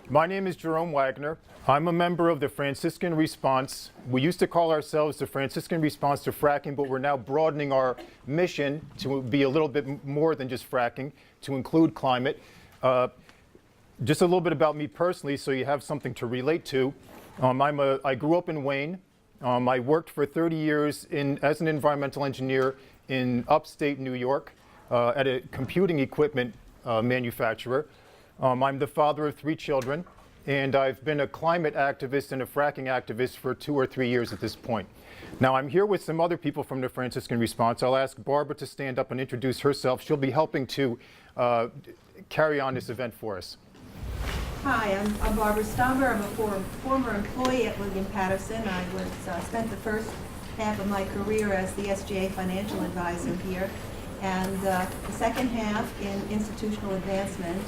My name is Jerome Wagner. I'm a member of the Franciscan Response. We used to call ourselves the Franciscan Response to Fracking, but we're now broadening our mission to be a little bit more than just fracking, to include climate. Just a little bit about me personally, so you have something to relate to. I grew up in Wayne. I worked for 30 years as an environmental engineer in upstate New York at a computing equipment manufacturer. I'm the father of 3 children, and I've been a climate activist and a fracking activist for 2 or 3 years at this point. Now, I'm here with some other people from the Franciscan Response. I'll ask Barbara to stand up and introduce herself. She'll be helping to carry on this event for us. Hi, I'm Barbara Stomber. I'm a former employee at William Patterson. I spent the first half of my career as the SGA financial advisor here, and the second half in institutional advancement,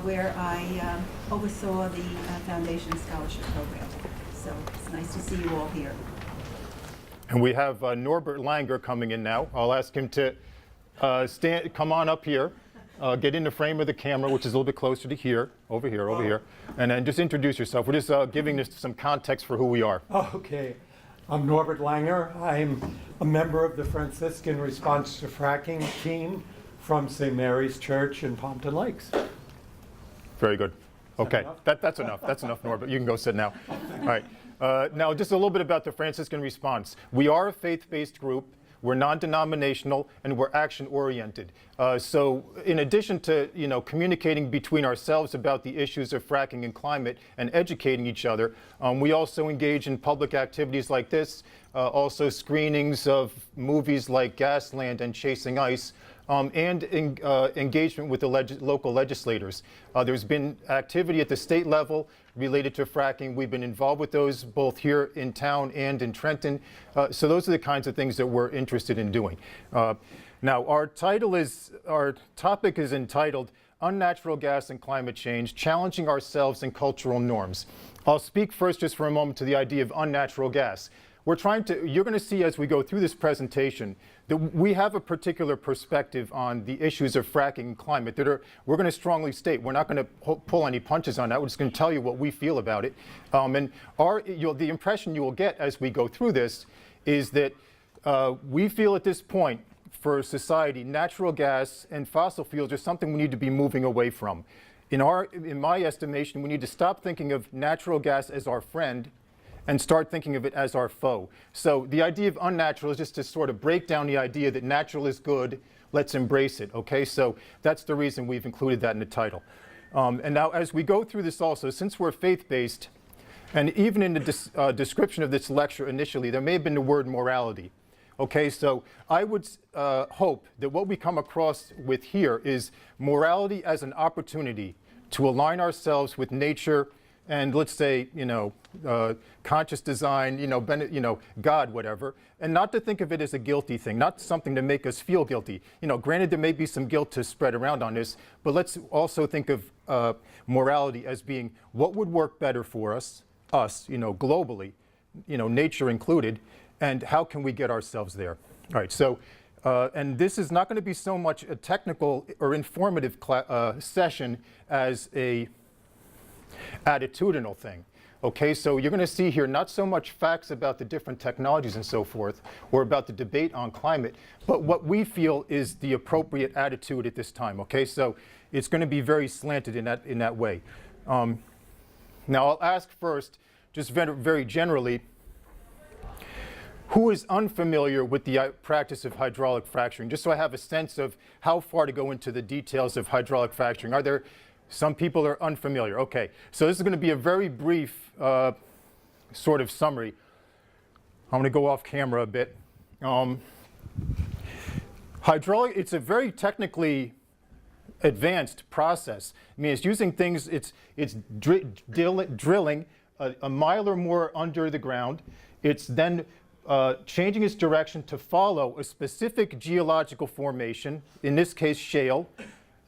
where I oversaw the Foundation Scholarship Program. So it's nice to see you all here. And we have Norbert Langer coming in now. I'll ask him to come on up here, get in the frame of the camera, which is a little bit closer to here, over here, and then just introduce yourself. We're just giving this some context for who we are. Okay. I'm Norbert Langer. I'm a member of the Franciscan Response to Fracking team from St. Mary's Church in Pompton Lakes. Very good. Okay, that's enough. That's enough, Norbert. You can go sit now. All right. Now, just a little bit about the Franciscan Response. We are a faith-based group. We're non-denominational, and we're action-oriented. So in addition to communicating between ourselves about the issues of fracking and climate and educating each other, we also engage in public activities like this, also screenings of movies like Gasland and Chasing Ice, and engagement with the local legislators. There's been activity at the state level related to fracking. We've been involved with those both here in town and in Trenton. So those are the kinds of things that we're interested in doing. Now, our topic is entitled Unnatural Gas and Climate Change, Challenging Ourselves and Cultural Norms. I'll speak first just for a moment to the idea of unnatural gas. You're going to see as we go through this presentation that we have a particular perspective on the issues of fracking and climate that we're going to strongly state. We're not going to pull any punches on that. We're just going to tell you what we feel about it. And the impression you will get as we go through this is that we feel at this point for society, natural gas and fossil fuels are something we need to be moving away from. In my estimation, we need to stop thinking of natural gas as our friend and start thinking of it as our foe. So the idea of unnatural is just to sort of break down the idea that natural is good, let's embrace it, okay? So that's the reason we've included that in the title. And now as we go through this also, since we're faith-based, and even in the description of this lecture initially, there may have been the word morality. Okay, so I would hope that what we come across with here is morality as an opportunity to align ourselves with nature and let's say, conscious design, God, whatever, and not to think of it as a guilty thing, not something to make us feel guilty. Granted, there may be some guilt to spread around on this, but let's also think of morality as being what would work better for us, globally, nature included, and how can we get ourselves there? All right, so, and this is not going to be so much a technical or informative session as a attitudinal thing. Okay, so you're going to see here not so much facts about the different technologies and so forth, or about the debate on climate, but what we feel is the appropriate attitude at this time. Okay, so it's going to be very slanted in that way. Now I'll ask first, just very generally, who is unfamiliar with the practice of hydraulic fracturing? Just so I have a sense of how far to go into the details of hydraulic fracturing. Are there some people are unfamiliar? Okay, so this is going to be a very brief sort of summary. I'm going to go off camera a bit. Hydraulic, it's a very technically advanced process. I mean, it's using things, it's drilling a mile or more under the ground. It's then changing its direction to follow a specific geological formation, in this case shale,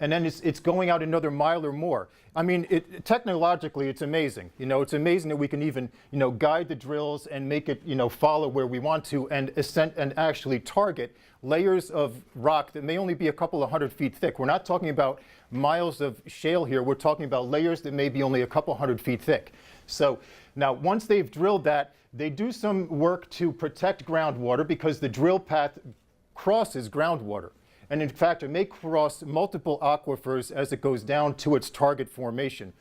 and then it's going out another mile or more. I mean, technologically, it's amazing. You know, it's amazing that we can even, you know, guide the drills and make it, you know, follow where we want to and ascend and actually target layers of rock that may only be a couple of 100 feet thick. We're not talking about miles of shale here. We're talking about layers that may be only a couple 100 feet thick. So now, once they've drilled that, they do some work to protect groundwater because the drill path crosses groundwater. And in fact, it may cross multiple aquifers as it goes down to its target formation.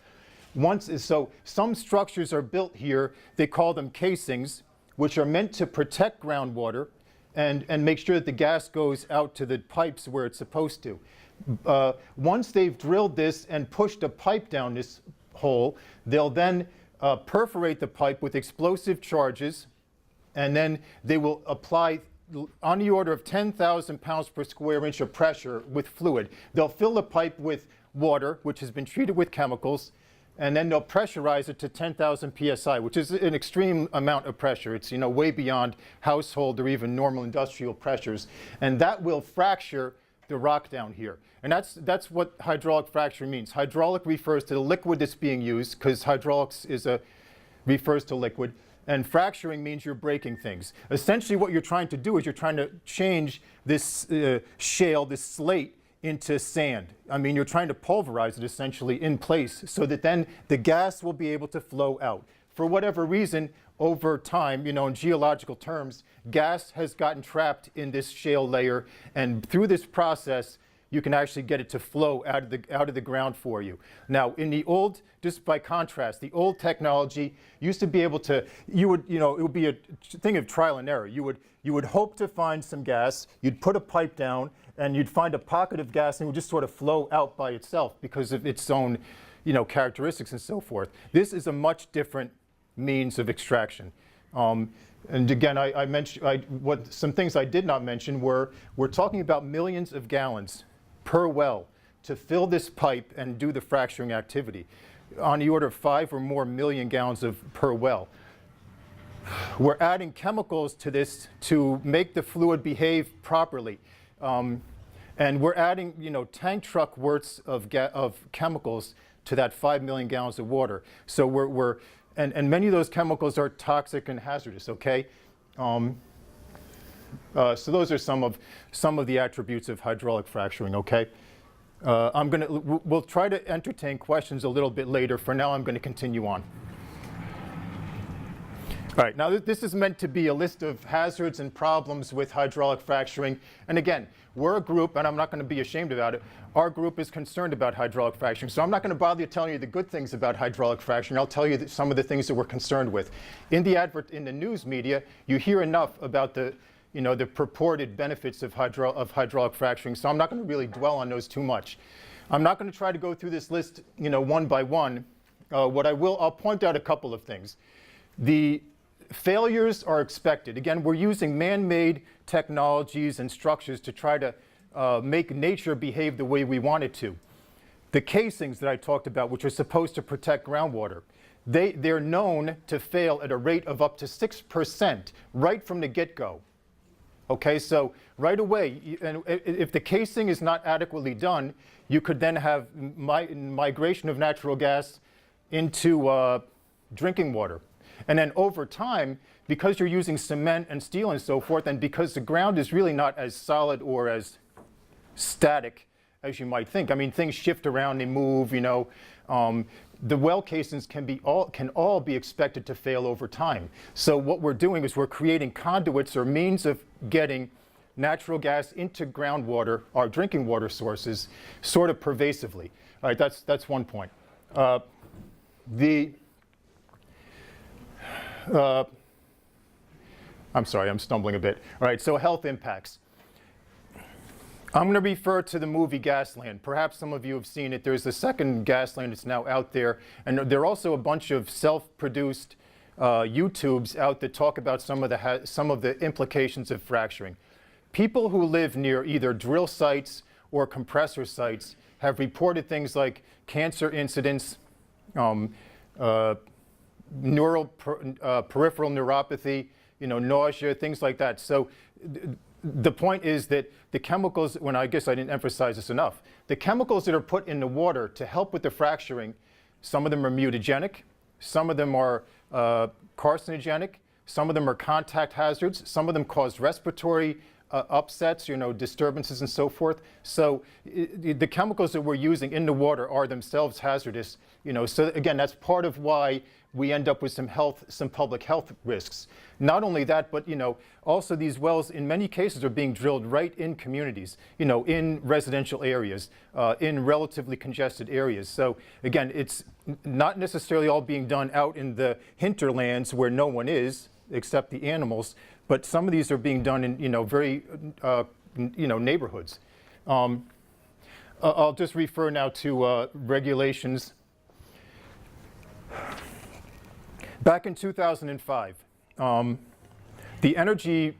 So some structures are built here, they call them casings, which are meant to protect groundwater and make sure that the gas goes out to the pipes where it's supposed to. Once they've drilled this and pushed a pipe down this hole, they'll then perforate the pipe with explosive charges, and then they will apply on the order of 10,000 pounds per square inch of pressure with fluid. They'll fill the pipe with water, which has been treated with chemicals, and then they'll pressurize it to 10,000 psi, which is an extreme amount of pressure. It's, you know, way beyond household or even normal industrial pressures, and that will fracture the rock down here. And that's what hydraulic fracturing means. Hydraulic refers to the liquid that's being used, because hydraulics refers to liquid. And fracturing means you're breaking things. Essentially what you're trying to do is you're trying to change this shale, this slate, into sand. I mean, you're trying to pulverize it essentially in place so that then the gas will be able to flow out. For whatever reason, over time, you know, in geological terms, gas has gotten trapped in this shale layer, and through this process, you can actually get it to flow out of the ground for you. Now, in the old, just by contrast, the old technology used to be able to, it would be a thing of trial and error. You would hope to find some gas, you'd put a pipe down, and you'd find a pocket of gas, and it would just sort of flow out by itself because of its own, you know, characteristics and so forth. This is a much different means of extraction. And again, I mentioned some things I did not mention were we're talking about millions of gallons per well to fill this pipe and do the fracturing activity, on the order of 5 or more million gallons per well. We're adding chemicals to this to make the fluid behave properly. And we're adding, you know, tank truck worths of chemicals to that 5 million gallons of water. So and many of those chemicals are toxic and hazardous, okay? So those are some of the attributes of hydraulic fracturing, okay? We'll try to entertain questions a little bit later. For now, I'm going to continue on. All right, now this is meant to be a list of hazards and problems with hydraulic fracturing. And again, we're a group, and I'm not going to be ashamed about it. Our group is concerned about hydraulic fracturing. So I'm not going to bother you telling you the good things about hydraulic fracturing. I'll tell you some of the things that we're concerned with. In the news media, you hear enough about the purported benefits of hydraulic fracturing. So I'm not going to really dwell on those too much. I'm not going to try to go through this list, one by one. I'll point out a couple of things. The failures are expected. Again, we're using man-made technologies and structures to try to make nature behave the way we want it to. The casings that I talked about, which are supposed to protect groundwater, they're known to fail at a rate of up to 6% right from the get-go. Okay, so right away, and if the casing is not adequately done, you could then have migration of natural gas into drinking water. And then over time, because you're using cement and steel and so forth, and because the ground is really not as solid or as static as you might think. I mean, things shift around, they move, the well casings can all be expected to fail over time. So what we're doing is we're creating conduits or means of getting natural gas into groundwater, our drinking water sources, sort of pervasively. All right, that's one point. I'm sorry, I'm stumbling a bit. All right, so health impacts. I'm going to refer to the movie Gasland. Perhaps some of you have seen it. There's a second Gasland that's now out there. And there are also a bunch of self-produced YouTubes out that talk about some of the implications of fracturing. People who live near either drill sites or compressor sites have reported things like cancer incidents, peripheral neuropathy, nausea, things like that. So the point is that the chemicals, when I guess I didn't emphasize this enough, the chemicals that are put in the water to help with the fracturing, some of them are mutagenic, some of them are carcinogenic, some of them are contact hazards, some of them cause respiratory upsets, disturbances and so forth. So the chemicals that we're using in the water are themselves hazardous. So again, that's part of why we end up with some public health risks. Not only that, but also these wells in many cases are being drilled right in communities, in residential areas, in relatively congested areas. So again, it's not necessarily all being done out in the hinterlands where no one is except the animals, but some of these are being done in very neighborhoods. I'll just refer now to regulations. Back in 2005, the Energy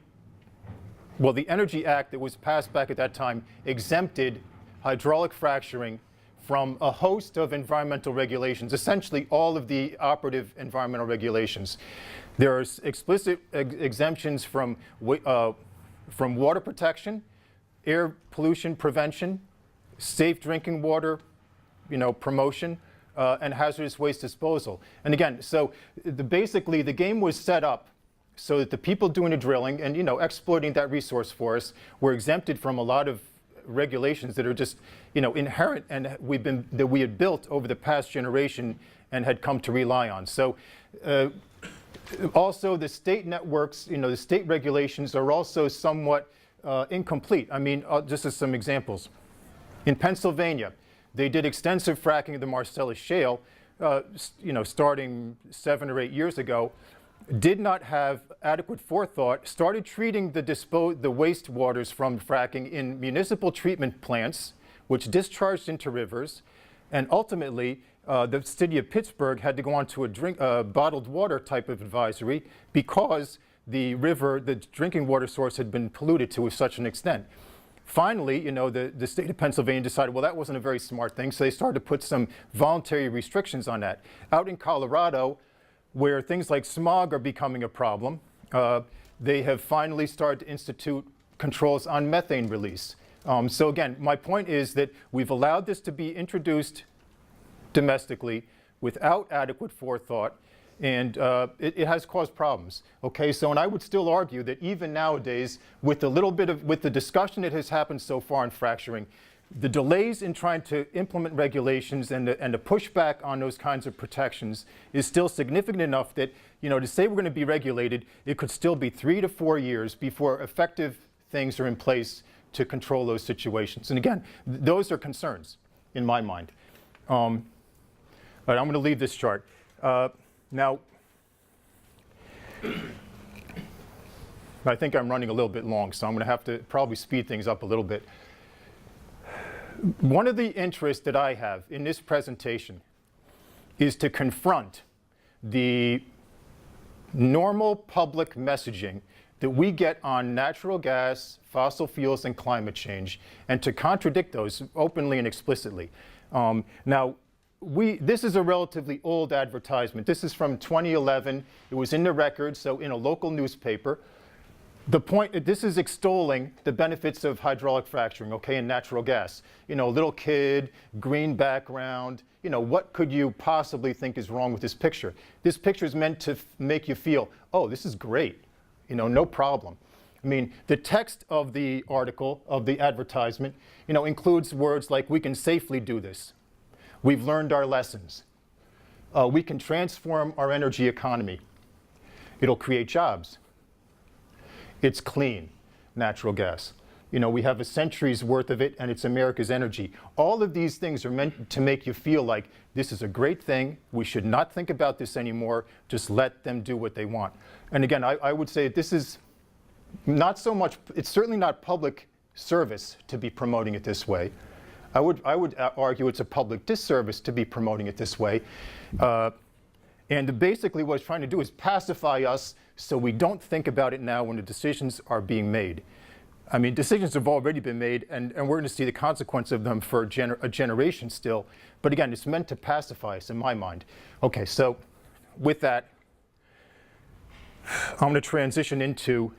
Act that was passed back at that time exempted hydraulic fracturing from a host of environmental regulations, essentially all of the operative environmental regulations. There are explicit exemptions from water protection, air pollution prevention, safe drinking water, promotion, and hazardous waste disposal. And again, so basically the game was set up so that the people doing the drilling and exploiting that resource for us were exempted from a lot of regulations that are just inherent and that we had built over the past generation and had come to rely on. So also the state networks, the state regulations are also somewhat incomplete. I mean, just as some examples. In Pennsylvania, they did extensive fracking of the Marcellus Shale, starting 7 or 8 years ago, did not have adequate forethought, started treating the wastewaters from fracking in municipal treatment plants, which discharged into rivers, and ultimately the city of Pittsburgh had to go on to a bottled water type of advisory because the drinking water source had been polluted to such an extent. Finally, the state of Pennsylvania decided, well, that wasn't a very smart thing, so they started to put some voluntary restrictions on that. Out in Colorado, where things like smog are becoming a problem, they have finally started to institute controls on methane release. So again, my point is that we've allowed this to be introduced domestically without adequate forethought, and it has caused problems. Okay, so and I would still argue that even nowadays, with the discussion that has happened so far in fracturing, the delays in trying to implement regulations and the pushback on those kinds of protections is still significant enough that, to say we're going to be regulated, it could still be 3 to 4 years before effective things are in place to control those situations. And again, those are concerns in my mind. But I'm going to leave this chart. Now, I think I'm running a little bit long, so I'm going to have to probably speed things up a little bit. One of the interests that I have in this presentation is to confront the normal public messaging that we get on natural gas, fossil fuels, and climate change, and to contradict those openly and explicitly. Now, this is a relatively old advertisement. This is from 2011. It was in the records, so in a local newspaper. The point, this is extolling the benefits of hydraulic fracturing, okay, and natural gas. Little kid, green background, what could you possibly think is wrong with this picture? This picture is meant to make you feel, oh, this is great, no problem. I mean, the text of the article, of the advertisement, includes words like, we can safely do this. We've learned our lessons. We can transform our energy economy. It'll create jobs. It's clean, natural gas. We have a century's worth of it, and it's America's energy. All of these things are meant to make you feel like this is a great thing. We should not think about this anymore. Just let them do what they want. And again, I would say this is not so much, it's certainly not public service to be promoting it this way. I would argue it's a public disservice to be promoting it this way. And basically what it's trying to do is pacify us so we don't think about it now when the decisions are being made. I mean, decisions have already been made, and we're going to see the consequence of them for a generation still. But again, it's meant to pacify us in my mind. Okay, so with that, I'm going to transition into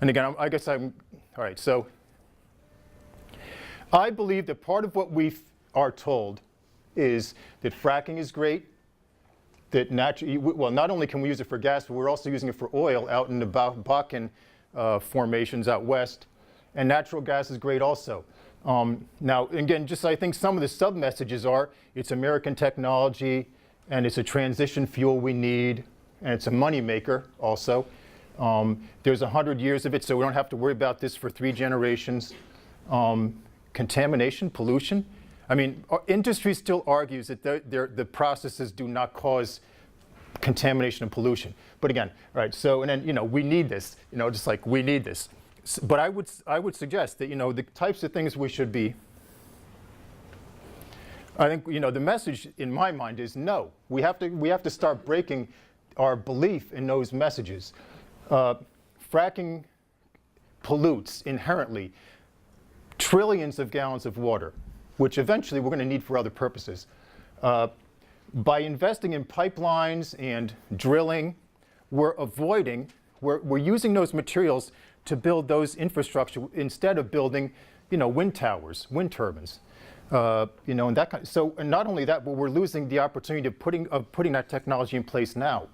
And again, I guess all right, so I believe that part of what we are told is that fracking is great, that well, not only can we use it for gas, but we're also using it for oil out in the Bakken formations out west, and natural gas is great also. Now, again, just I think some of the sub-messages are, it's American technology, and it's a transition fuel we need, and it's a money maker also. There's 100 years of it, so we don't have to worry about this for 3 generations. Contamination, pollution. I mean, industry still argues that the processes do not cause contamination and pollution. But again, right, so, and then, we need this, just like we need this. But I would suggest that, the types of things we should be, I think, the message in my mind is no. We have to start breaking our belief in those messages. Fracking pollutes inherently trillions of gallons of water, which eventually we're going to need for other purposes. By investing in pipelines and drilling, we're using those materials to build those infrastructure instead of building, wind towers, wind turbines, and that kind. So, and not only that, but we're losing the opportunity of putting that technology in place now.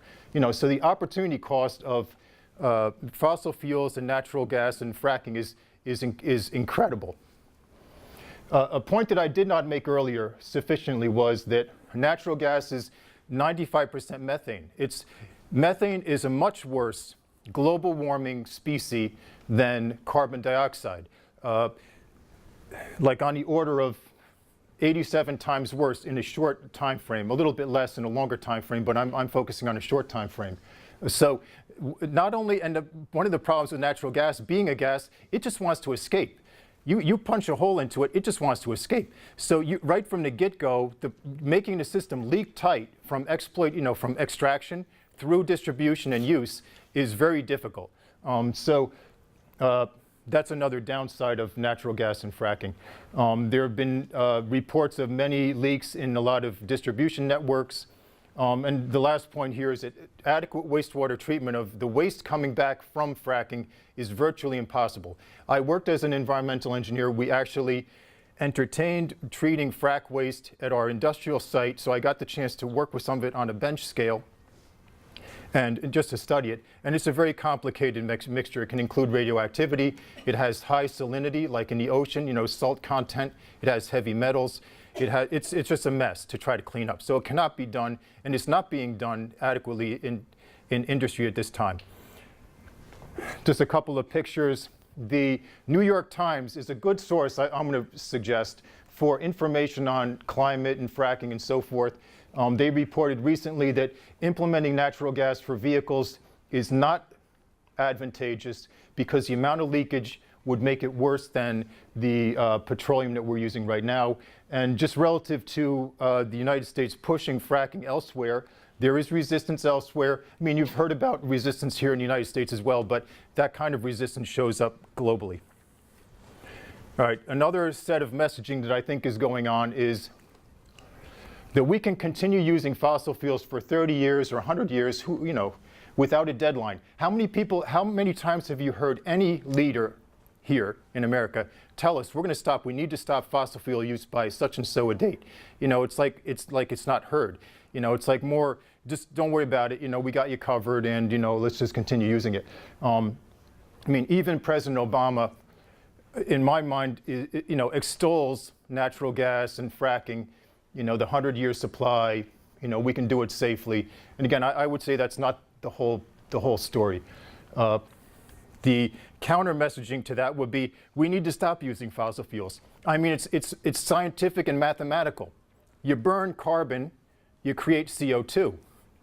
So the opportunity cost of fossil fuels and natural gas and fracking is incredible. A point that I did not make earlier sufficiently was that natural gas is 95% methane. Methane is a much worse global warming species than carbon dioxide, like on the order of 87 times worse in a short time frame, a little bit less in a longer time frame, but I'm focusing on a short time frame. So not only, and one of the problems with natural gas, being a gas, it just wants to escape. You punch a hole into it, it just wants to escape. So right from the get-go, making the system leak tight from from extraction through distribution and use is very difficult. That's another downside of natural gas and fracking. There have been reports of many leaks in a lot of distribution networks. And the last point here is that adequate wastewater treatment of the waste coming back from fracking is virtually impossible. I worked as an environmental engineer. We actually entertained treating frack waste at our industrial site, so I got the chance to work with some of it on a bench scale and just to study it. And it's a very complicated mixture. It can include radioactivity. It has high salinity, like in the ocean, salt content. It has heavy metals. It's just a mess to try to clean up. So it cannot be done, and it's not being done adequately in industry at this time. Just a couple of pictures. The New York Times is a good source, I'm going to suggest, for information on climate and fracking and so forth. They reported recently that implementing natural gas for vehicles is not advantageous because the amount of leakage would make it worse than the petroleum that we're using right now. And just relative to the United States pushing fracking elsewhere, there is resistance elsewhere. I mean, you've heard about resistance here in the United States as well, but that kind of resistance shows up globally. All right, another set of messaging that I think is going on is that we can continue using fossil fuels for 30 years or 100 years, without a deadline. How many times have you heard any leader here in America tell us we need to stop fossil fuel use by such and so a date? It's like it's not heard. It's like more, just don't worry about it, we got you covered, and let's just continue using it. Even President Obama, in my mind, extols natural gas and fracking, the 100-year supply, we can do it safely. And again, I would say that's not the whole story. The counter messaging to that would be, we need to stop using fossil fuels. It's scientific and mathematical. You burn carbon, you create CO2.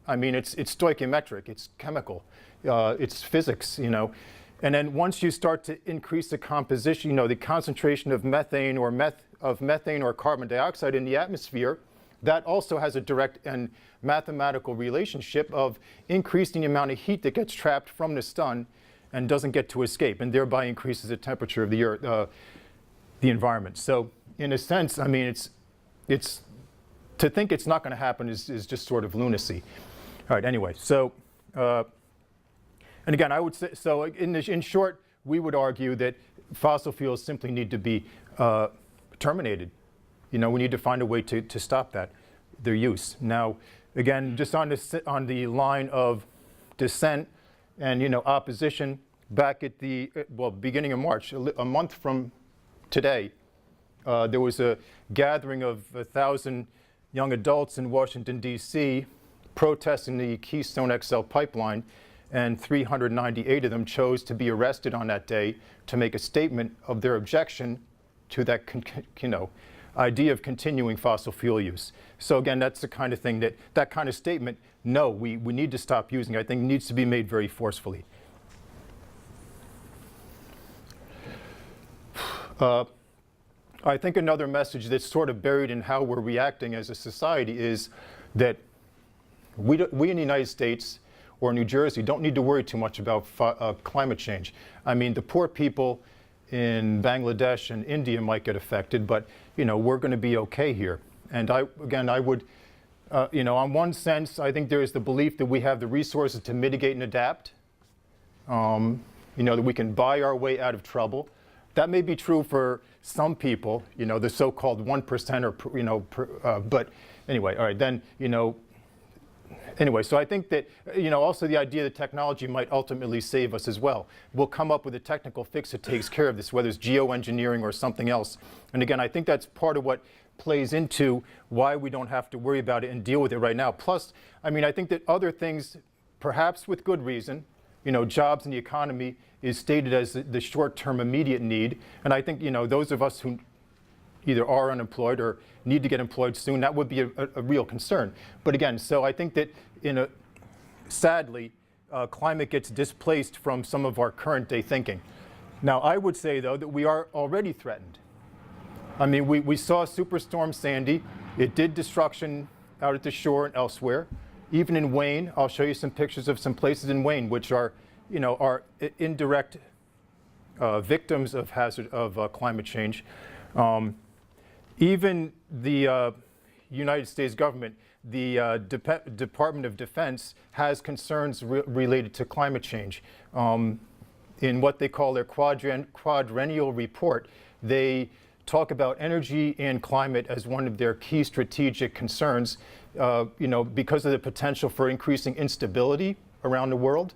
It's stoichiometric, it's chemical, it's physics, And then once you start to increase the composition, the concentration of methane or carbon dioxide in the atmosphere, that also has a direct and mathematical relationship of increasing the amount of heat that gets trapped from the sun and doesn't get to escape, and thereby increases the temperature of the earth, the environment. So in a sense, it's to think it's not going to happen is just sort of lunacy. All right, anyway, so, and again, I would say, so in short, we would argue that fossil fuels simply need to be terminated. We need to find a way to stop their use. Now, again, just on the line of dissent and opposition, back at the beginning of March, a month from today, there was a gathering of 1,000 young adults in Washington, D.C., protesting the Keystone XL pipeline, and 398 of them chose to be arrested on that day to make a statement of their objection to that idea of continuing fossil fuel use. So again, that's the kind of thing that kind of statement, no, we need to stop using, I think needs to be made very forcefully. I think another message that's sort of buried in how we're reacting as a society is that we in the United States or New Jersey don't need to worry too much about climate change. I mean, the poor people in Bangladesh and India might get affected, but we're going to be okay here. And I would, on one sense, I think there is the belief that we have the resources to mitigate and adapt. That we can buy our way out of trouble. That may be true for some people, the so-called 1%, but anyway, all right, then, anyway, so I think that, also the idea that technology might ultimately save us as well. We'll come up with a technical fix that takes care of this, whether it's geoengineering or something else. And again, I think that's part of what plays into why we don't have to worry about it and deal with it right now. Plus, I think that other things, perhaps with good reason, jobs in the economy is stated as the short-term immediate need. And I think, those of us who either are unemployed or need to get employed soon, that would be a real concern. But again, so I think that sadly, climate gets displaced from some of our current day thinking. Now, I would say, though, that we are already threatened. We saw Superstorm Sandy. It did destruction out at the shore and elsewhere. Even in Wayne, I'll show you some pictures of some places in Wayne which are indirect victims of climate change. Even the United States government, the Department of Defense, has concerns related to climate change. In what they call their quadrennial report, they talk about energy and climate as one of their key strategic concerns, because of the potential for increasing instability around the world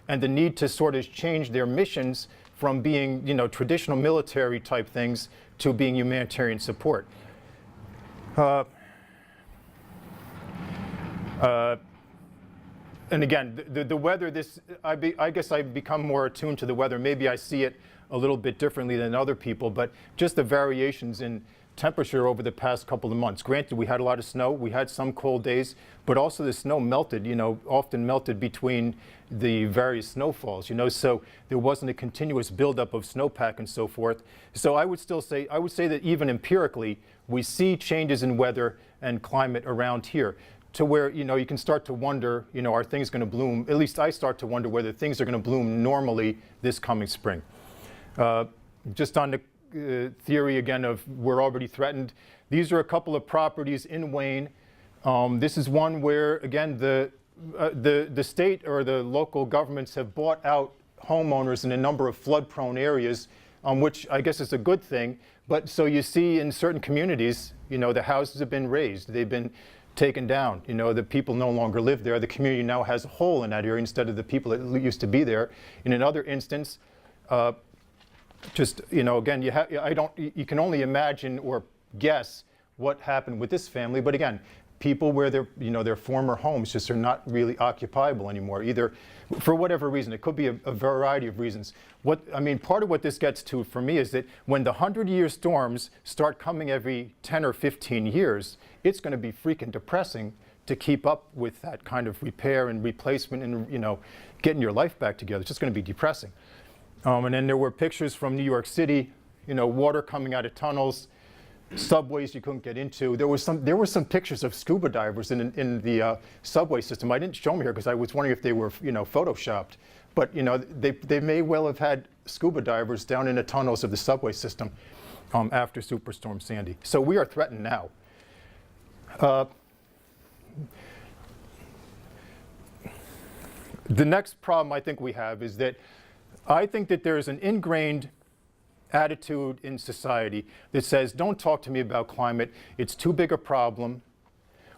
and the need to sort of change their missions from being, traditional military type things to being humanitarian support. And again, the weather, I guess I've become more attuned to the weather. Maybe I see it a little bit differently than other people, but just the variations in temperature over the past couple of months. Granted, we had a lot of snow, we had some cold days, but also the snow melted, often melted between the various snowfalls, so there wasn't a continuous buildup of snowpack and so forth. So I would say that even empirically, we see changes in weather and climate around here to where, you can start to wonder, are things going to bloom? At least I start to wonder whether things are going to bloom normally this coming spring. Just on the theory again of we're already threatened. These are a couple of properties in Wayne. This is one where, again, the state or the local governments have bought out homeowners in a number of flood-prone areas, which I guess is a good thing. But so you see in certain communities, the houses have been razed. They've been taken down. The people no longer live there. The community now has a hole in that area instead of the people that used to be there. In another instance, again, you can only imagine or guess what happened with this family. But again, people where their former homes just are not really occupiable anymore, either for whatever reason. It could be a variety of reasons. Part of what this gets to for me is that when the 100-year storms start coming every 10 or 15 years, it's going to be freaking depressing to keep up with that kind of repair and replacement and, getting your life back together. It's just going to be depressing. And then there were pictures from New York City, water coming out of tunnels, subways you couldn't get into. There were some pictures of scuba divers in the subway system. I didn't show them here because I was wondering if they were, photoshopped. But, they may well have had scuba divers down in the tunnels of the subway system after Superstorm Sandy. So we are threatened now. The next problem I think we have is that I think that there's an ingrained attitude in society that says, don't talk to me about climate. It's too big a problem.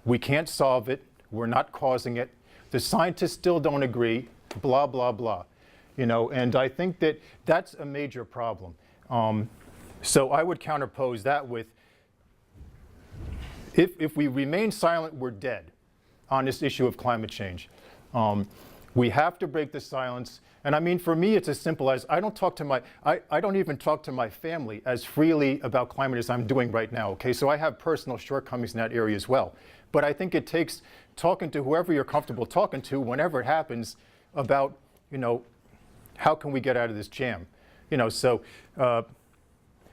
We can't solve it. We're not causing it. The scientists still don't agree, blah, blah, blah. You know, and I think that that's a major problem. So I would counterpose that with, if we remain silent, we're dead on this issue of climate change. We have to break the silence. And I mean, for me, it's as simple as I don't even talk to my family as freely about climate as I'm doing right now, okay? So I have personal shortcomings in that area as well. But I think it takes talking to whoever you're comfortable talking to whenever it happens about, you know, how can we get out of this jam? You know, so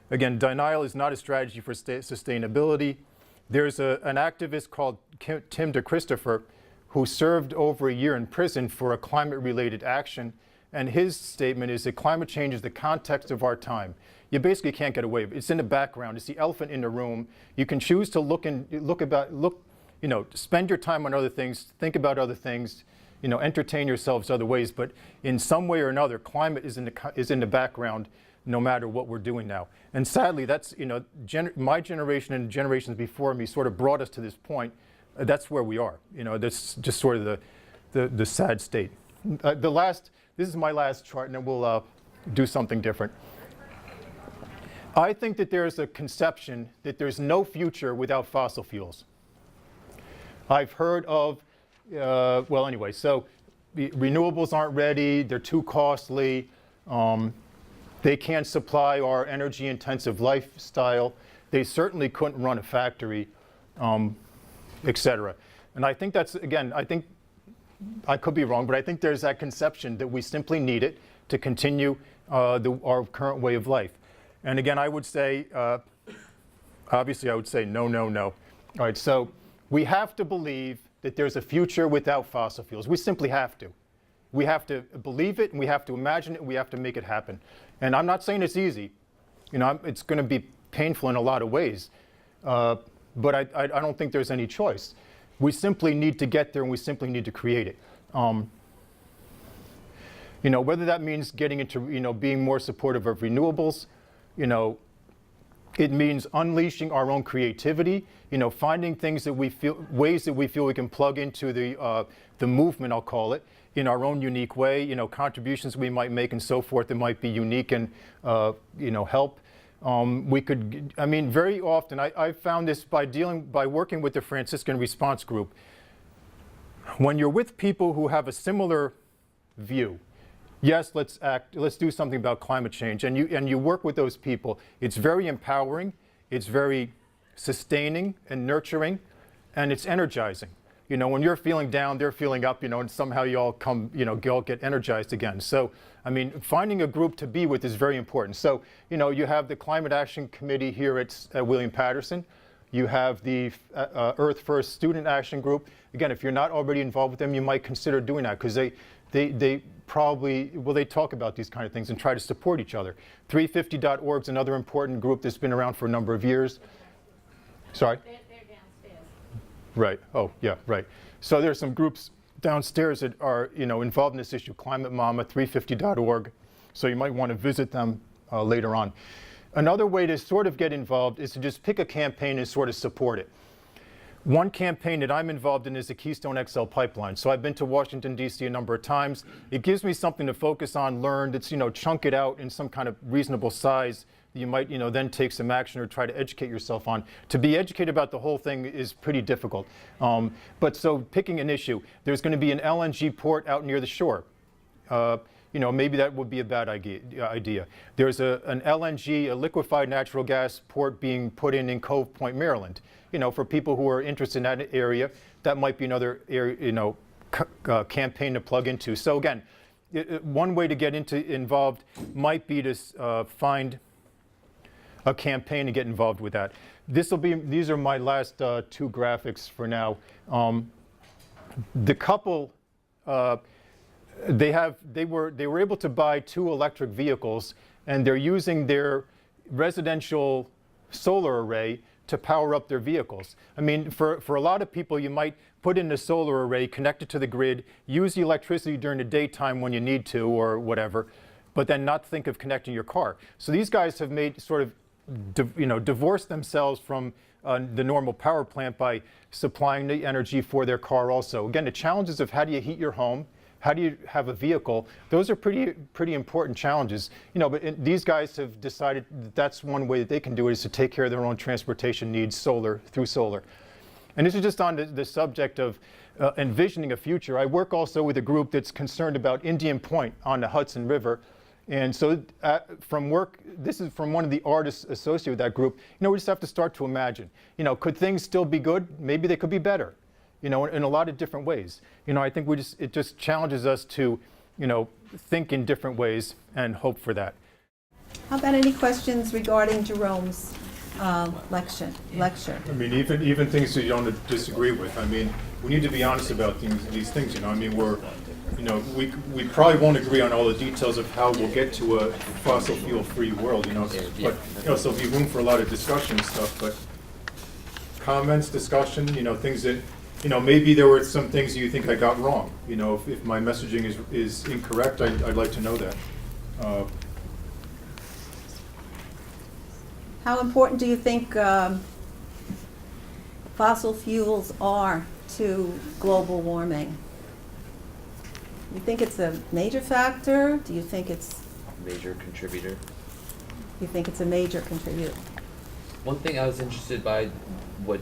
again, denial is not a strategy for sustainability. There's an activist called Tim DeChristopher who served over a year in prison for a climate-related action. And his statement is that climate change is the context of our time. You basically can't get away with it. It's in the background. It's the elephant in the room. You can choose to spend your time on other things, think about other things, you know, entertain yourselves other ways. But in some way or another, climate is in the background, no matter what we're doing now. And sadly, that's, you know, my generation and generations before me sort of brought us to this point. That's where we are. You know, that's just sort of the sad state. This is my last chart, and then we'll do something different. I think that there's a conception that there's no future without fossil fuels. I've heard of, well, anyway, so the renewables aren't ready, they're too costly, they can't supply our energy-intensive lifestyle, they certainly couldn't run a factory, et cetera. And I think that's, again, I could be wrong, but I think there's that conception that we simply need it to continue our current way of life. And again, I would say, obviously I would say no, no, no. All right, so we have to believe that there's a future without fossil fuels. We simply have to. We have to believe it, and we have to imagine it, and we have to make it happen. And I'm not saying it's easy. You know, it's going to be painful in a lot of ways. But I don't think there's any choice. We simply need to get there, and we simply need to create it. You know, whether that means getting into, you know, being more supportive of renewables, you know, it means unleashing our own creativity, you know, finding things that we feel, ways that we feel we can plug into the movement, I'll call it, in our own unique way, you know, contributions we might make and so forth that might be unique and, you know, help. We could, I mean, very often, I found this by working with the Franciscan Response group. When you're with people who have a similar view, yes, let's do something about climate change, and you work with those people, it's very empowering, it's very sustaining and nurturing, and it's energizing. You know, when you're feeling down, they're feeling up, you know, and somehow you all come, you know, you all get energized again. So, I mean, finding a group to be with is very important. So, you know, you have the Climate Action Committee here at William Patterson. You have the Earth First Student Action Group. Again, if you're not already involved with them, you might consider doing that, because they probably, well, they talk about these kind of things and try to support each other. 350.org is another important group that's been around for a number of years. Sorry? They're downstairs. Right. Oh, yeah, right. So there's some groups downstairs that are, you know, involved in this issue. Climate Mama, 350.org. So you might want to visit them later on. Another way to sort of get involved is to just pick a campaign and sort of support it. One campaign that I'm involved in is the Keystone XL pipeline. So I've been to Washington, D.C. a number of times. It gives me something to focus on, learn, that's, you know, chunk it out in some kind of reasonable size. You might, you know, then take some action or try to educate yourself on. To be educated about the whole thing is pretty difficult. But so picking an issue, there's going to be an LNG port out near the shore. You know, maybe that would be a bad idea. There's an LNG, a liquefied natural gas port being put in Cove Point, Maryland. You know, for people who are interested in that area, that might be another area, you know, campaign to plug into. So again, one way to get involved might be to find a campaign and get involved with that. These are my last two graphics for now. The couple, they were able to buy 2 electric vehicles, and they're using their residential solar array to power up their vehicles. I mean, for a lot of people, you might put in a solar array, connect it to the grid, use the electricity during the daytime when you need to or whatever. but then not think of connecting your car. So these guys have made sort of, divorced themselves from the normal power plant by supplying the energy for their car also. Again, the challenges of how do you heat your home, how do you have a vehicle, those are pretty important challenges. But these guys have decided that that's one way that they can do it, is to take care of their own transportation needs through solar. And this is just on the subject of envisioning a future. I work also with a group that's concerned about Indian Point on the Hudson River. And so from work, this is from one of the artists associated with that group, we just have to start to imagine, could things still be good? Maybe they could be better, in a lot of different ways. I think it just challenges us to, think in different ways and hope for that. How about any questions regarding Jerome's lecture? I mean, even things that you don't disagree with. I mean, we need to be honest about these things. I mean, we probably won't agree on all the details of how we'll get to a fossil fuel-free world. But so there'll be room for a lot of discussion and stuff. But comments, discussion, things that, maybe there were some things you think I got wrong. If my messaging is incorrect, I'd like to know that. How important do you think fossil fuels are to global warming? You think it's a major factor? Do you think it's major contributor? You think it's a major contributor? One thing I was interested by, I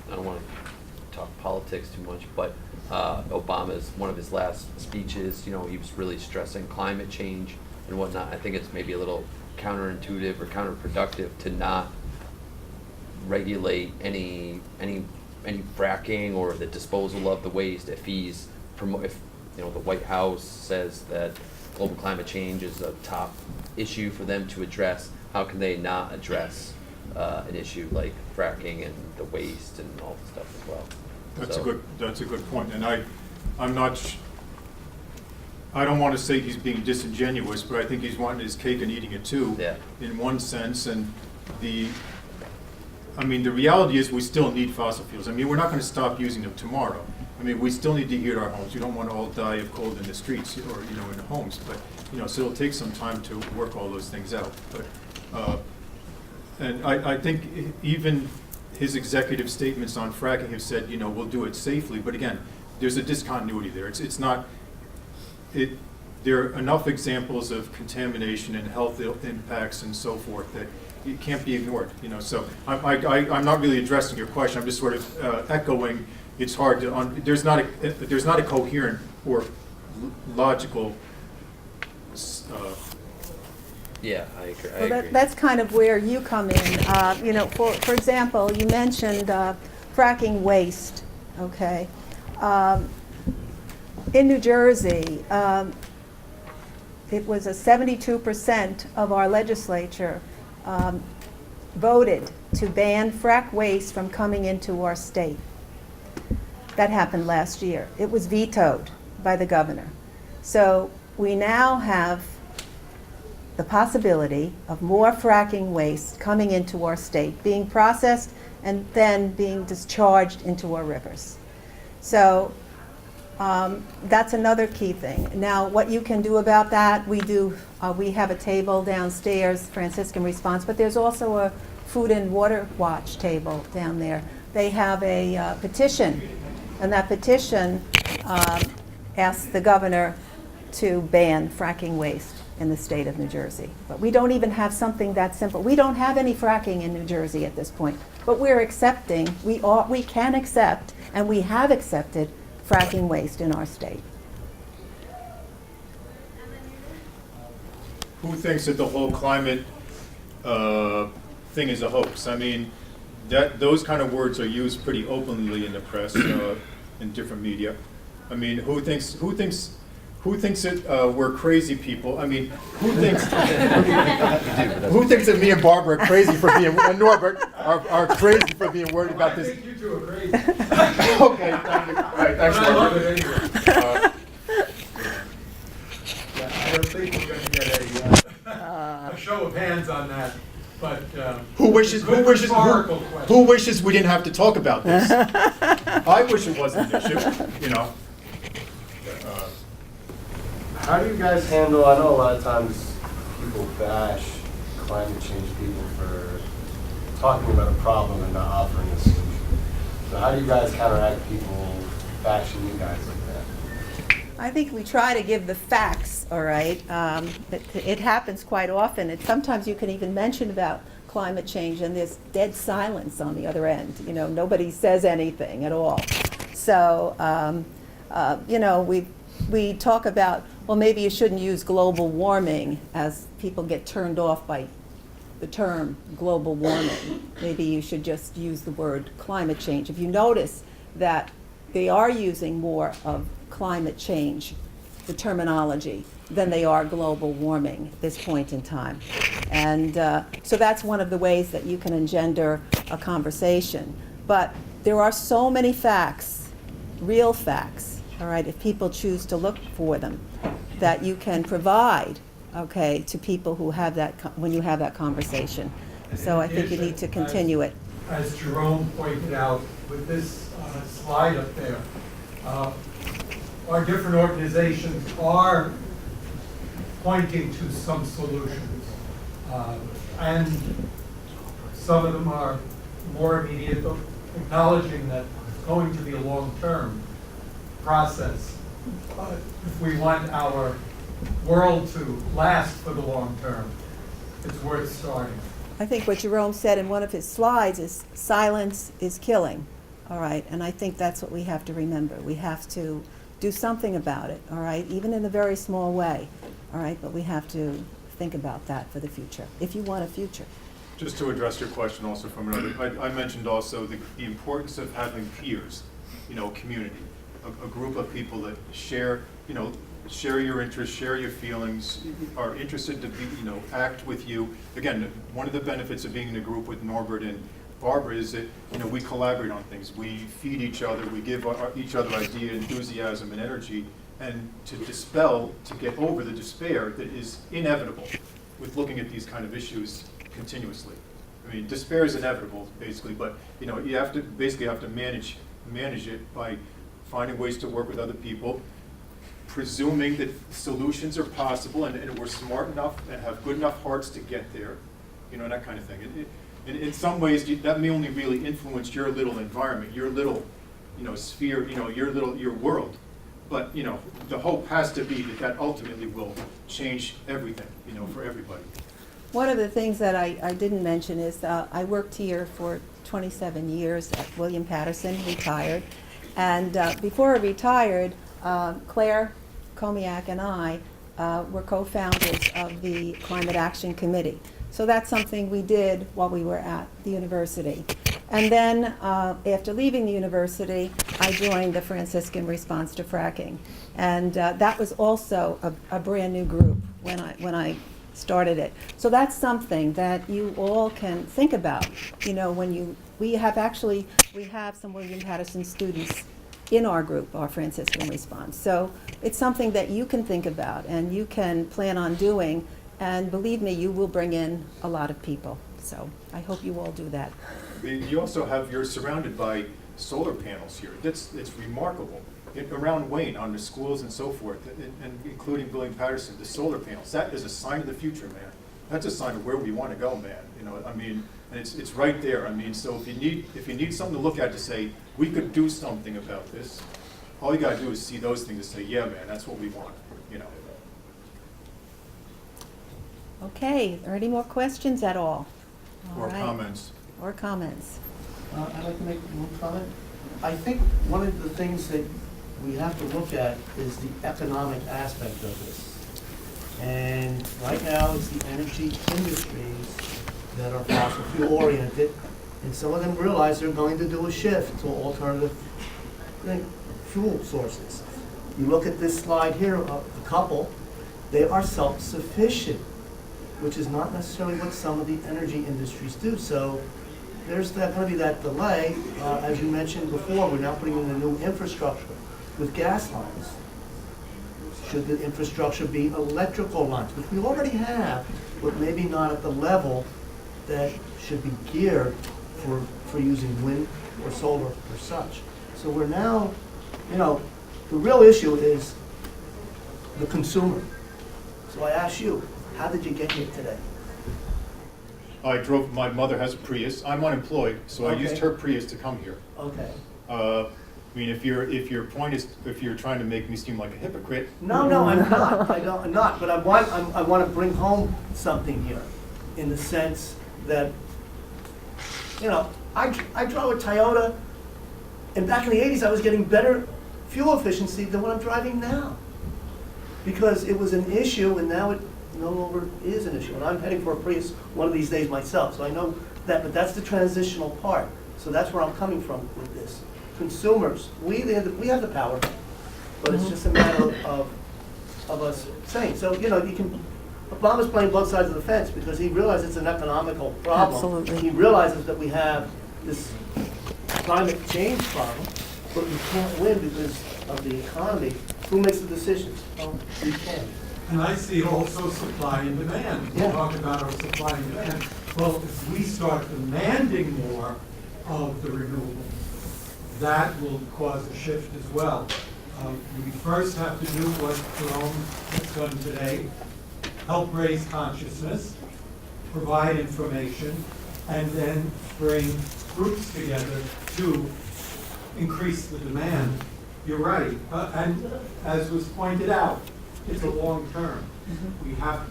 don't want to talk politics too much, but Obama's, one of his last speeches, he was really stressing climate change and whatnot. I think it's maybe a little counterintuitive or counterproductive to not regulate any fracking or the disposal of the waste if the White House says that global climate change is a top issue for them to address. How can they not address an issue like fracking and the waste and all the stuff as well? That's a good point, and I'm not. I don't want to say he's being disingenuous, but I think he's wanting his cake and eating it too. Yeah. In one sense, and the reality is we still need fossil fuels. We're not going to stop using them tomorrow. We still need to heat our homes. We don't want to all die of cold in the streets or in the homes. But so it'll take some time to work all those things out. But and I think even his executive statements on fracking have said we'll do it safely. But again, there's a discontinuity there. It's not. There are enough examples of contamination and health impacts and so forth that it can't be ignored. So I'm not really addressing your question. I'm just sort of echoing. It's hard to. There's not a coherent or logical. Yeah, I agree. Well, that's kind of where you come in. For example, you mentioned fracking waste. Okay. In New Jersey, it was 72% of our legislature voted to ban frack waste from coming into our state. That happened last year. It was vetoed by the governor. So we now have the possibility of more fracking waste coming into our state, being processed and then being discharged into our rivers. So that's another key thing. Now, what you can do about that, we have a table downstairs, Franciscan Response, but there's also a Food and Water Watch table down there. They have a petition, and that petition asks the governor to ban fracking waste in the state of New Jersey. But we don't even have something that simple. We don't have any fracking in New Jersey at this point, but we're accepting, we can accept, and we have accepted fracking waste in our state. Who thinks that the whole climate thing is a hoax? Those kind of words are used pretty openly in the press, in different media. Who thinks that we're crazy people? Who thinks that me and Barbara are crazy for being, and Norbert are crazy for being worried about this? I think you two are crazy. Okay, thank you. All right, thanks, I love Norbert. it anyway. I don't think we're going to get a show of hands on that, but Who wishes rhetorical question. who wishes we didn't have to talk about this? I wish it wasn't an issue, How do you guys handle, I know a lot of times people bash climate change people for talking about a problem and not offering a solution. So how do you guys counteract people bashing you guys like that? I think we try to give the facts, all right? It happens quite often, and sometimes you can even mention about climate change and there's dead silence on the other end. You know, nobody says anything at all. So, you know, we talk about, well, maybe you shouldn't use global warming, as people get turned off by the term global warming. Maybe you should just use the word climate change. If you notice that they are using more of climate change, the terminology, than they are global warming at this point in time. And so that's one of the ways that you can engender a conversation. But there are so many facts, real facts, all right, if people choose to look for them, that you can provide, okay, to people who have that, when you have that conversation. So I think you need to continue it. As Jerome pointed out with this slide up there, our different organizations are pointing to some solutions. And some of them are more immediate, but acknowledging that it's going to be a long-term process. But if we want our world to last for the long term, it's worth starting. I think what Jerome said in one of his slides is silence is killing, all right? And I think that's what we have to remember. We have to do something about it, all right? Even in a very small way, all right? But we have to think about that for the future, if you want a future. Just to address your question also from another, I mentioned also the importance of having peers, you know, community, a group of people that share, you know, share your interests, share your feelings, are interested to be, you know, act with you. Again, one of the benefits of being in a group with Norbert and Barbara is that, you know, we collaborate on things. We feed each other, we give each other idea, enthusiasm, and energy, and to dispel, to get over the despair that is inevitable with looking at these kind of issues continuously. I mean, despair is inevitable, basically, but, you know, you have to basically have to manage it by finding ways to work with other people, presuming that solutions are possible and we're smart enough and have good enough hearts to get there, you know, that kind of thing. In some ways, that may only really influence your little environment, your little, you know, sphere, you know, your world. But, you know, the hope has to be that ultimately will change everything, you know, for everybody. One of the things that I didn't mention is I worked here for 27 years at William Patterson, retired. And before I retired, Claire Comiac and I were co-founders of the Climate Action Committee. So that's something we did while we were at the university. And then after leaving the university, I joined the Franciscan Response to Fracking. And that was also a brand new group when I started it. So that's something that you all can think about. You know, when we have some William Patterson students in our group, our Franciscan Response. So it's something that you can think about and you can plan on doing, and believe me, you will bring in a lot of people. So I hope you all do that. You also you're surrounded by solar panels here. It's remarkable. Around Wayne, on the schools and so forth, and including William Patterson, the solar panels, that is a sign of the future, man. That's a sign of where we want to go, man. You know, I mean, and it's right there. I mean, so if you need something to look at to say, we could do something about this, all you gotta do is see those things and say, yeah, man, that's what we want, you know. Okay, are there any more questions at all? Or right. comments. Or comments. I'd like to make one comment. I think one of the things that we have to look at is the economic aspect of this. And right now, it's the energy industries that are fossil fuel oriented, and some of them realize they're going to do a shift to alternative fuel sources. You look at this slide here, a couple, they are self-sufficient, which is not necessarily what some of the energy industries do. So there's going to be that delay. As you mentioned before, we're now putting in a new infrastructure with gas lines. Should the infrastructure be electrical lines, which we already have, but maybe not at the level that should be geared for using wind or solar or such. So we're now, you know, the real issue is the consumer. So I ask you, how did you get here today? My mother has a Prius. I'm unemployed, so I used Okay. her Prius to come here. Okay. I mean, if your point is, if you're trying to make me seem like a hypocrite, No, I'm not. I'm not. But I want to bring home something here, in the sense that, you know, I drove a Toyota, and back in the '80s, I was getting better fuel efficiency than what I'm driving now, because it was an issue, and now it no longer is an issue. And I'm heading for a Prius one of these days myself, so I know that. But that's the transitional part. So that's where I'm coming from with this. Consumers, we have the power, but it's just a matter of us saying. So, you know, Obama's playing both sides of the fence because he realizes it's an economical problem. Absolutely. He realizes that we have this climate change problem, but we can't win because of the economy. Who makes the decisions? Oh, we can. And I see also supply and demand. We Yeah. talk about our supply and demand. Well, if we start demanding more of the renewables, that will cause a shift as well. We first have to do what Jerome has done today, help raise consciousness, provide information, and then bring groups together to increase the demand. You're right, and as was pointed out, it's a long term.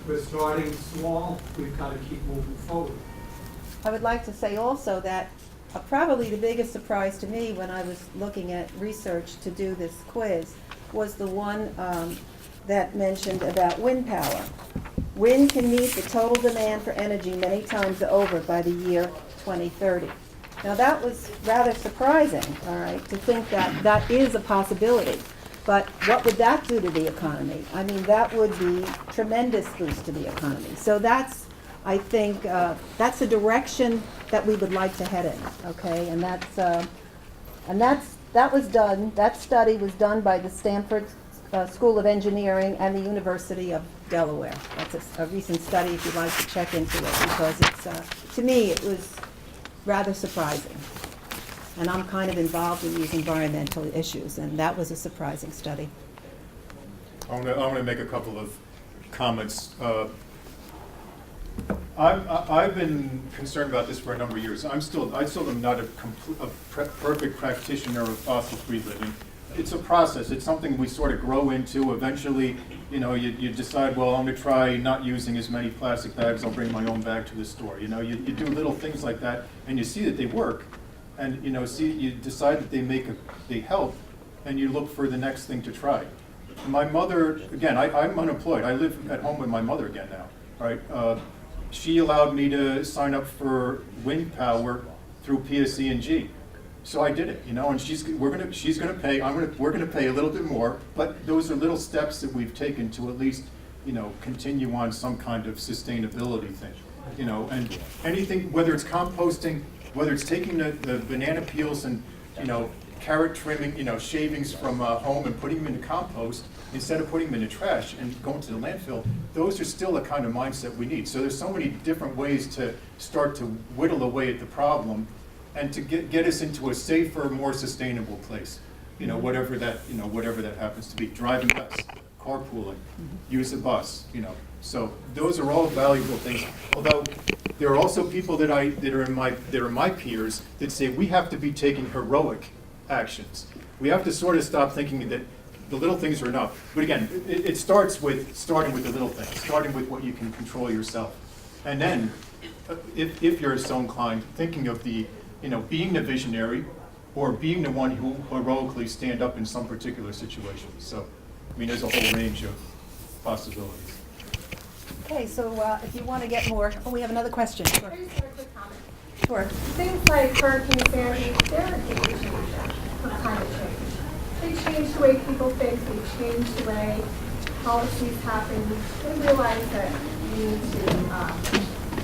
We're starting small, we've got to keep moving forward. I would like to say also that probably the biggest surprise to me when I was looking at research to do this quiz was the one that mentioned about wind power. Wind can meet the total demand for energy many times over by the year 2030. Now that was rather surprising, all right, to think that that is a possibility. But what would that do to the economy? I mean, that would be tremendous boost to the economy. So that's, I think, that's a direction that we would like to head in, okay? And that was done, that study was done by the Stanford School of Engineering and the University of Delaware. That's a recent study if you'd like to check into it, because it's, to me, it was rather surprising. And I'm kind of involved in these environmental issues, and that was a surprising study. I'm going to make a couple of comments. I've been concerned about this for a number of years. I still am not a perfect practitioner of fossil-free living. It's a process. It's something we sort of grow into. Eventually, you know, you decide, well, I'm going to try not using as many plastic bags. I'll bring my own bag to the store. You know, you do little things like that, and you see that they work. And you know, you decide that they help, and you look for the next thing to try. My mother, again, I'm unemployed. I live at home with my mother again now. Right? She allowed me to sign up for wind power through PSE&G, so I did it. You know, and we're gonna pay. We're gonna pay a little bit more, but those are little steps that we've taken to at least, you know, continue on some kind of sustainability thing. You know, and anything, whether it's composting, whether it's taking the banana peels and, you know, carrot trimming, you know, shavings from home and putting them into compost instead of putting them in the trash and going to the landfill, those are still the kind of mindset we need. So there's so many different ways to start to whittle away at the problem and to get us into a safer, more sustainable place. You know, whatever that happens to be. Driving less, carpooling, use a bus, you know. So those are all valuable things. Although there are also people that are my peers that say we have to be taking heroic actions. We have to sort of stop thinking that the little things are enough. But again, it starts with starting with the little things, starting with what you can control yourself, and then, if you're so inclined, thinking of the, you know, being the visionary, or being the one who heroically stand up in some particular situation. So, I mean, there's a whole range of possibilities. Okay, so if you want to get more, we have another question. Sure. I just have a quick comment. Sure. Things like Hurricane Sandy, they're a game changer for climate change. They change the way people think, they change the way policies happen. They realize that we need to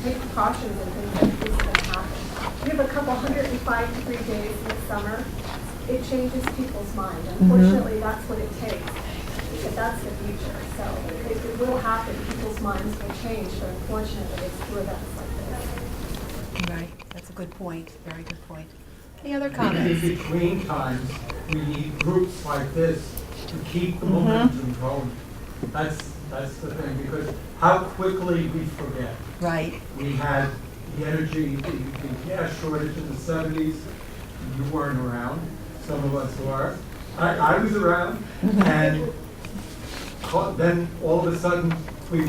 take precautions and things like this can happen. We have a couple 105-degree days this summer. It changes people's mind. Unfortunately, that's what it takes. But that's the future. So it will happen. People's minds will change. But unfortunately, it's through events like this. Right, that's a good point, very good point. Any other comments? In between times, we need groups like this to keep the momentum going. That's the thing, because how quickly we forget. Right. We had the energy, the gas shortage in the 70s. You weren't around. Some of us were. I was around. And then all of a sudden, we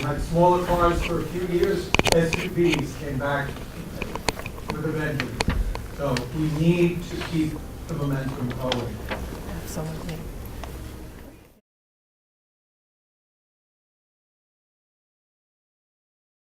had smaller cars for a few years. SUVs came back with a vengeance. So we need to keep the momentum going. Absolutely.